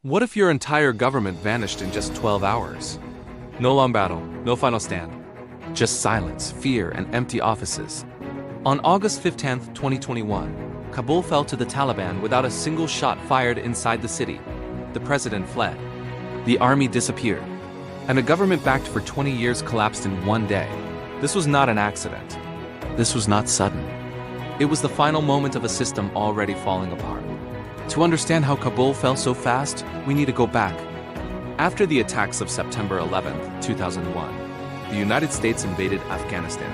What if your entire government vanished in just 12 hours? No long battle, no final stand. Just silence, fear, and empty offices. On August 15, 2021, Kabul fell to the Taliban without a single shot fired inside the city. The president fled. The army disappeared. And a government backed for 20 years collapsed in one day. This was not an accident. This was not sudden. It was the final moment of a system already falling apart. To understand how Kabul fell so fast, we need to go back. After the attacks of September 11, 2001, the United States invaded Afghanistan.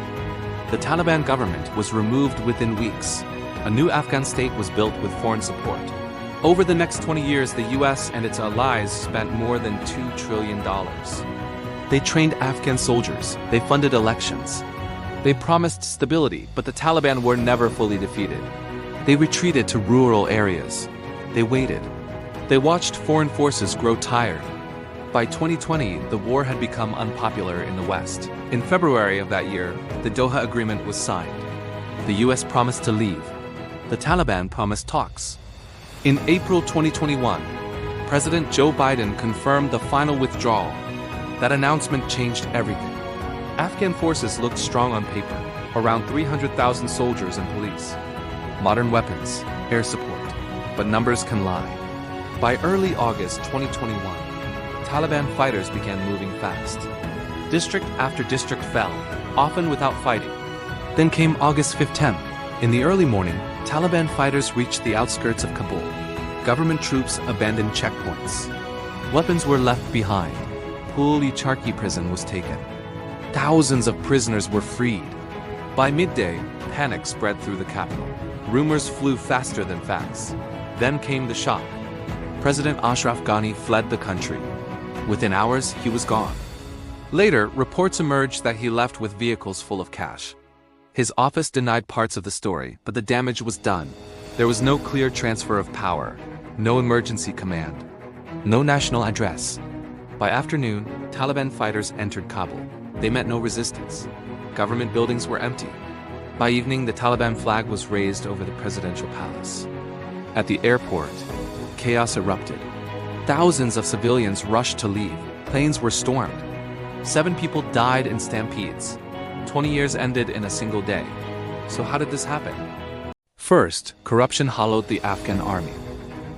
The Taliban government was removed within weeks. A new Afghan state was built with foreign support. Over the next 20 years, the US and its allies spent more than $2 trillion. They trained Afghan soldiers, they funded elections. They promised stability, but the Taliban were never fully defeated. They retreated to rural areas. They waited. They watched foreign forces grow tired. By 2020, the war had become unpopular in the West. In February of that year, the Doha Agreement was signed. The US promised to leave. The Taliban promised talks. In April 2021, President Joe Biden confirmed the final withdrawal. That announcement changed everything. Afghan forces looked strong on paper, around 300,000 soldiers and police. Modern weapons, air support. But numbers can lie. By early August 2021, Taliban fighters began moving fast. District after district fell, often without fighting. Then came August 15th. In the early morning, Taliban fighters reached the outskirts of Kabul. Government troops abandoned checkpoints. Weapons were left behind. Pul-e-Charkhi prison was taken. Thousands of prisoners were freed. By midday, panic spread through the capital. Rumors flew faster than facts. Then came the shock. President Ashraf Ghani fled the country. Within hours, he was gone. Later, reports emerged that he left with vehicles full of cash. His office denied parts of the story, but the damage was done. There was no clear transfer of power, no emergency command, no national address. By afternoon, Taliban fighters entered Kabul. They met no resistance. Government buildings were empty. By evening, the Taliban flag was raised over the presidential palace. At the airport, chaos erupted. Thousands of civilians rushed to leave. Planes were stormed. 7 people died in stampedes. 20 years ended in a single day. So how did this happen? First, corruption hollowed the Afghan army.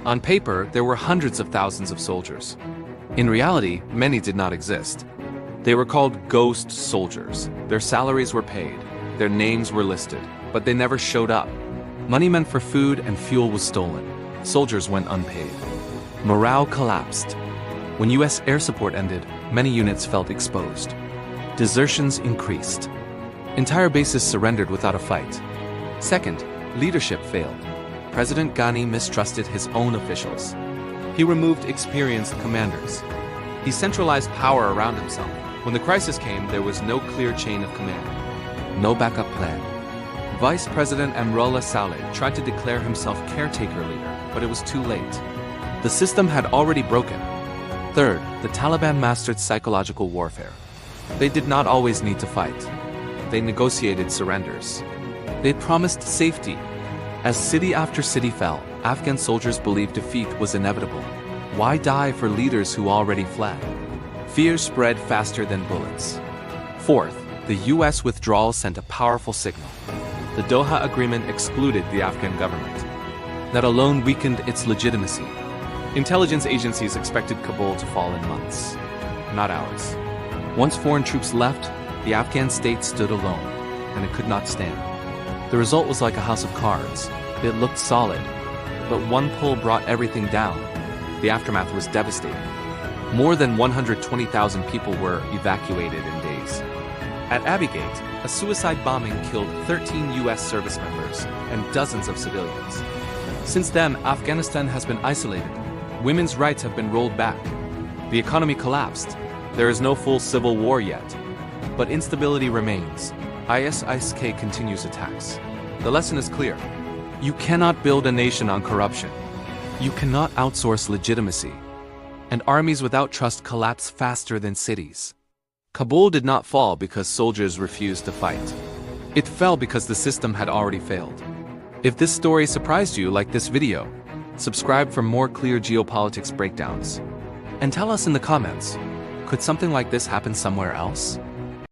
On paper, there were hundreds of thousands of soldiers. In reality, many did not exist. They were called ghost soldiers. Their salaries were paid. Their names were listed, but they never showed up. Money meant for food and fuel was stolen. Soldiers went unpaid. Morale collapsed. When US air support ended, many units felt exposed. Desertions increased. Entire bases surrendered without a fight. Second, leadership failed. President Ghani mistrusted his own officials. He removed experienced commanders. He centralized power around himself. When the crisis came, there was no clear chain of command. No backup plan. Vice President Amrullah Saleh tried to declare himself caretaker leader, but it was too late. The system had already broken. Third, the Taliban mastered psychological warfare. They did not always need to fight. They negotiated surrenders. They promised safety. As city after city fell, Afghan soldiers believed defeat was inevitable. Why die for leaders who already fled? Fear spread faster than bullets. Fourth, the US withdrawal sent a powerful signal. The Doha Agreement excluded the Afghan government. That alone weakened its legitimacy. Intelligence agencies expected Kabul to fall in months, not hours. Once foreign troops left, the Afghan state stood alone, and it could not stand. The result was like a house of cards. It looked solid, but one pull brought everything down. The aftermath was devastating. More than 120,000 people were evacuated in days. At Abbey Gate, a suicide bombing killed 13 US service members and dozens of civilians. Since then, Afghanistan has been isolated. Women's rights have been rolled back. The economy collapsed. There is no full civil war yet. But instability remains. ISIS-K continues attacks. The lesson is clear. You cannot build a nation on corruption. You cannot outsource legitimacy. And armies without trust collapse faster than cities. Kabul did not fall because soldiers refused to fight. It fell because the system had already failed. If this story surprised you like this video, Subscribe for more clear geopolitics breakdowns. And tell us in the comments, could something like this happen somewhere else?